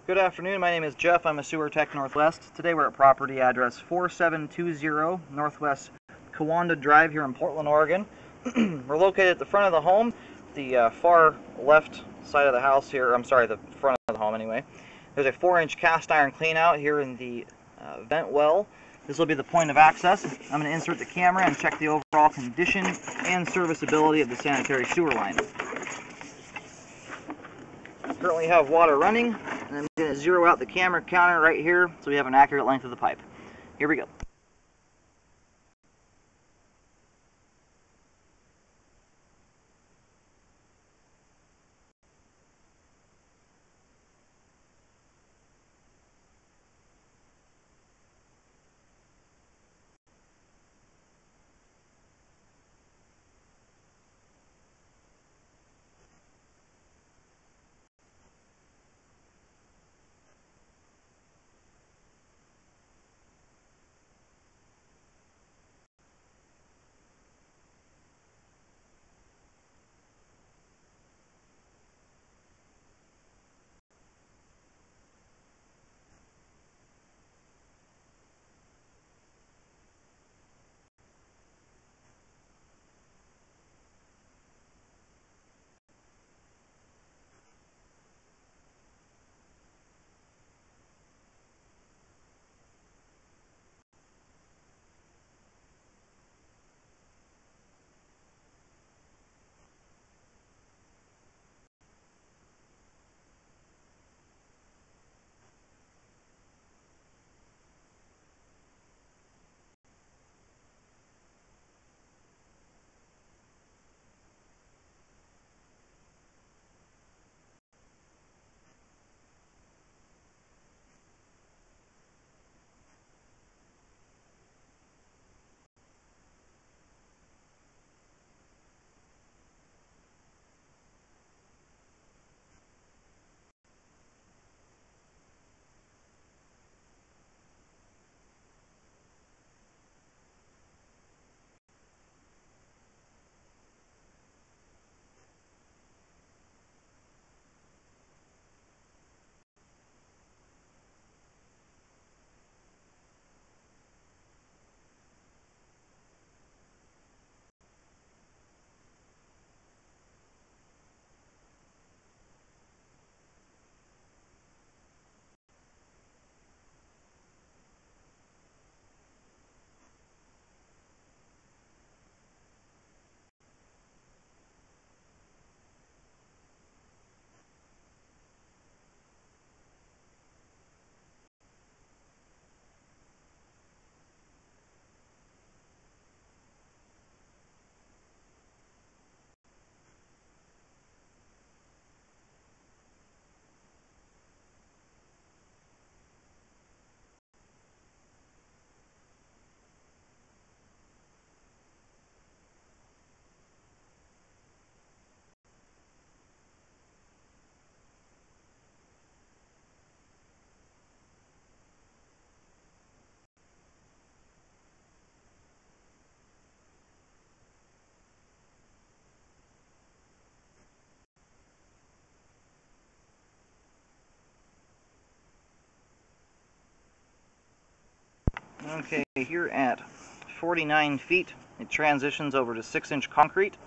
Good afternoon, my name is Jeff. I'm a sewer tech Northwest. Today we're at property address 4720 Northwest Kiwanda Drive here in Portland, Oregon. We're located at the front of the home, the far left side of the house here, I'm sorry, the front of the home anyway. There's a 4-inch cast iron clean out here in the vent well. This will be the point of access. I'm going to insert the camera and check the overall condition and serviceability of the sanitary sewer line. Currently have water running, and I'm going to zero out the camera counter right here so we have an accurate length of the pipe. Here we go. Okay, here at 49 feet, it transitions over to 6-inch concrete.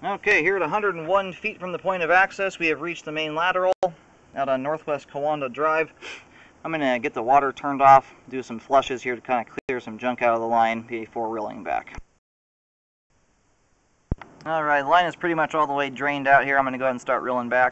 Okay, here at 101 feet from the point of access, we have reached the main lateral out on Northwest Kiwanda Drive. I'm going to get the water turned off, do some flushes here to kind of clear some junk out of the line before reeling back. Alright, the line is pretty much all the way drained out here. I'm going to go ahead and start reeling back.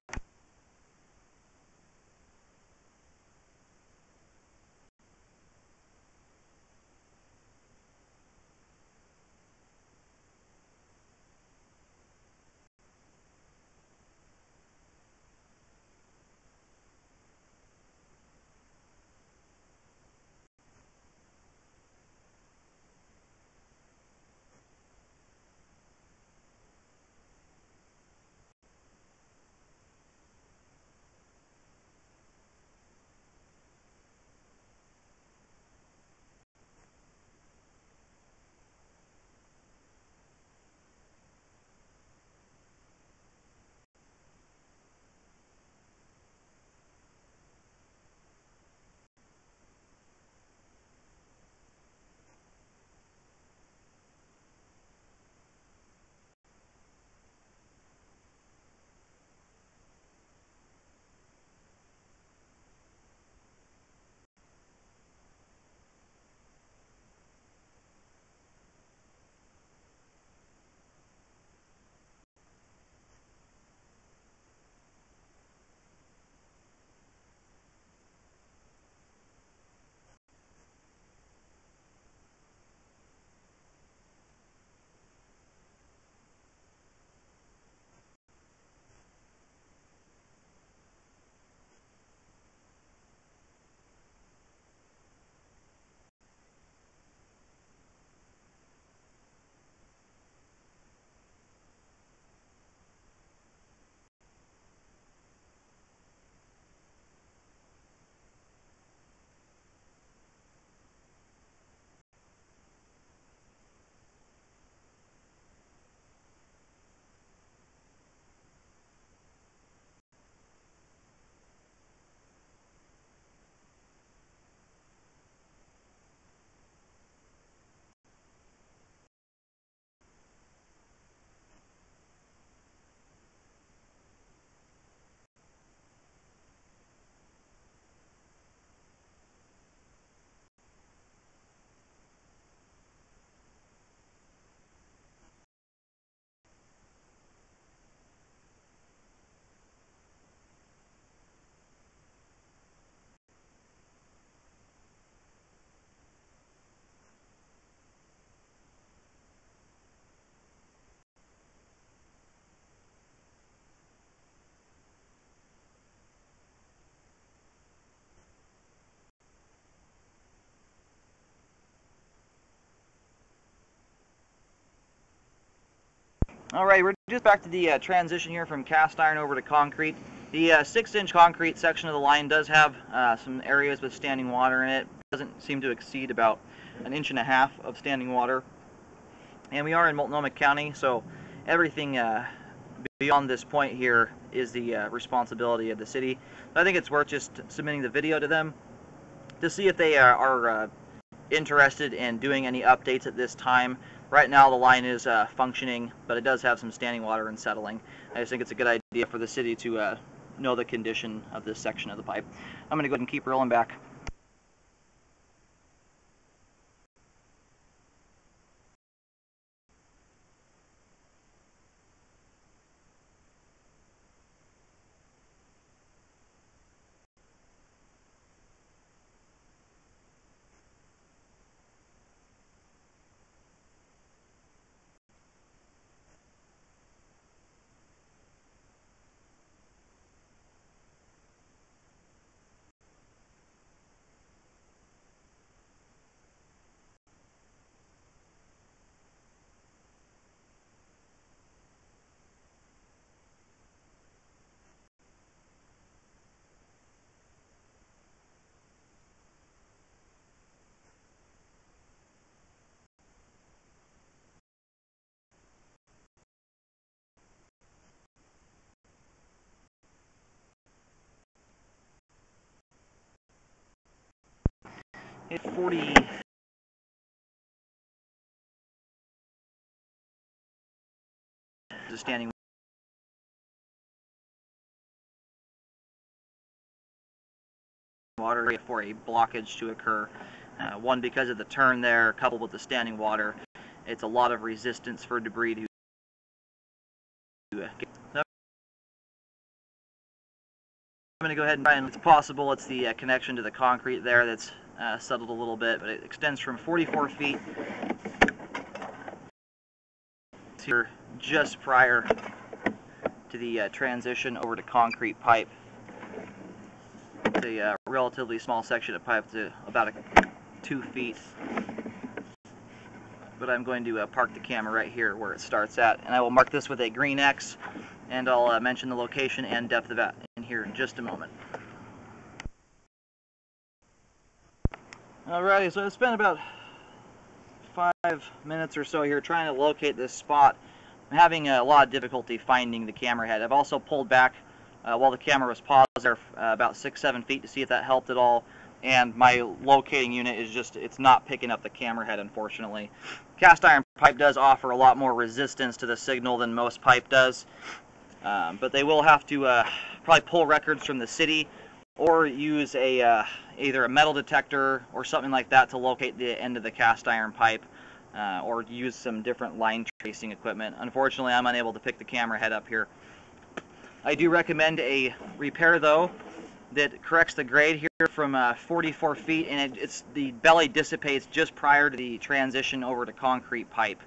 Alright, we're just back to the transition here from cast iron over to concrete. The 6-inch concrete section of the line does have some areas with standing water in it. It doesn't seem to exceed about 1.5 inches of standing water. And we are in Multnomah County, so everything beyond this point here is the responsibility of the city. I think it's worth just submitting the video to them to see if they are interested in doing any updates at this time. Right now the line is functioning, but it does have some standing water and settling. I just think it's a good idea for the city to know the condition of this section of the pipe. I'm going to go ahead and keep rolling back. Hit 40. the standing water for a blockage to occur. One, because of the turn there, coupled with the standing water, it's a lot of resistance for debris to get. I'm going to go ahead and find it's possible. It's the connection to the concrete there that's settled a little bit, but it extends from 44 feet here just prior to the transition over to concrete pipe. It's a relatively small section of pipe to about 2 feet. But I'm going to park the camera right here where it starts at, and I will mark this with a green X, and I'll mention the location and depth of that in here in just a moment. Alrighty, so I spent about 5 minutes or so here trying to locate this spot. I'm having a lot of difficulty finding the camera head. I've also pulled back while the camera was paused there about 6-7 feet to see if that helped at all. And my locating unit is just, it's not picking up the camera head, unfortunately. Cast iron pipe does offer a lot more resistance to the signal than most pipe does. But they will have to probably pull records from the city or use either a metal detector or something like that to locate the end of the cast iron pipe, or use some different line tracing equipment. Unfortunately, I'm unable to pick the camera head up here. I do recommend a repair, though, that corrects the grade here from 44 feet, and the belly dissipates just prior to the transition over to concrete pipe.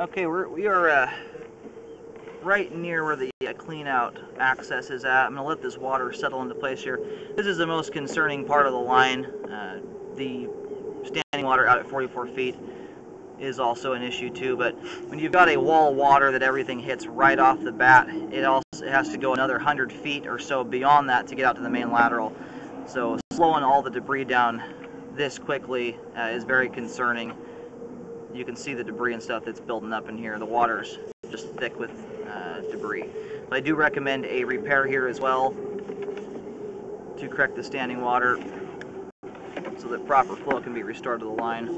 Okay, we are right near where the clean out access is at. I'm going to let this water settle into place here. This is the most concerning part of the line. The standing water out at 44 feet is also an issue too, but when you've got a wall of water that everything hits right off the bat, it has to go another 100 feet or so beyond that to get out to the main lateral. So slowing all the debris down this quickly is very concerning. You can see the debris and stuff that's building up in here. The water's just thick with debris. So I do recommend a repair here as well to correct the standing water so that proper flow can be restored to the line.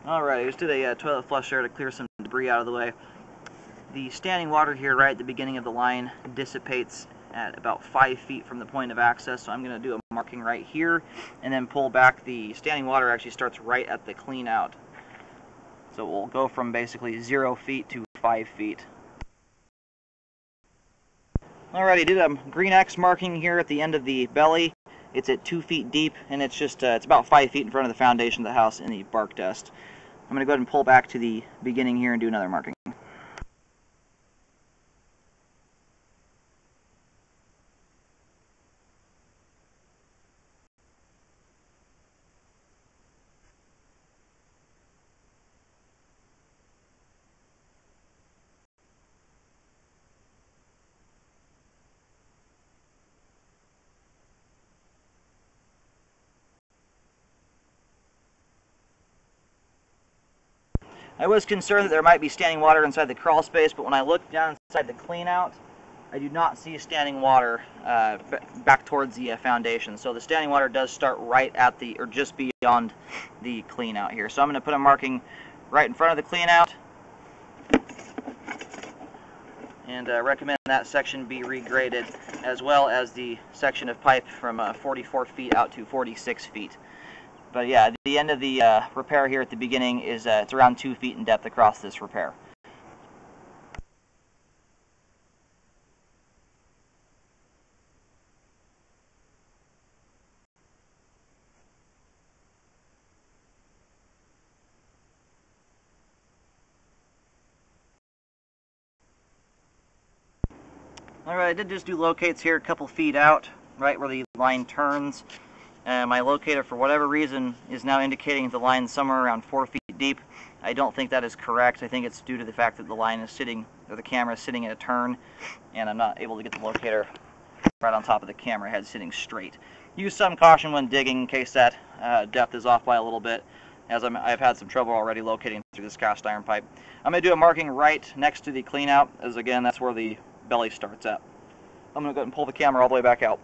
Alright, I just did a toilet flush there to clear some debris out of the way. The standing water here right at the beginning of the line dissipates at about 5 feet from the point of access, so I'm going to do a marking right here and then pull back. The standing water actually starts right at the clean out, so we'll go from basically 0 feet to 5 feet. Alrighty, did a green X marking here at the end of the belly, It's at 2 feet deep, and it's just it's about 5 feet in front of the foundation of the house in the bark dust. I'm going to go ahead and pull back to the beginning here and do another marking. I was concerned that there might be standing water inside the crawl space, but when I look down inside the clean out, I do not see standing water back towards the foundation. So the standing water does start right at the, or just beyond the clean out here. So I'm going to put a marking right in front of the clean out, and recommend that section be regraded, as well as the section of pipe from 44 feet out to 46 feet. But yeah, the end of the repair here at the beginning is it's around 2 feet in depth across this repair. Alright, I did just do locates here a couple feet out, right where the line turns. My locator, for whatever reason, is now indicating the line somewhere around 4 feet deep. I don't think that is correct. I think it's due to the fact that the line is sitting, or the camera is sitting in a turn, and I'm not able to get the locator right on top of the camera head sitting straight. Use some caution when digging in case that depth is off by a little bit, as I've had some trouble already locating through this cast iron pipe. I'm going to do a marking right next to the clean out, as again, that's where the belly starts at. I'm going to go ahead and pull the camera all the way back out.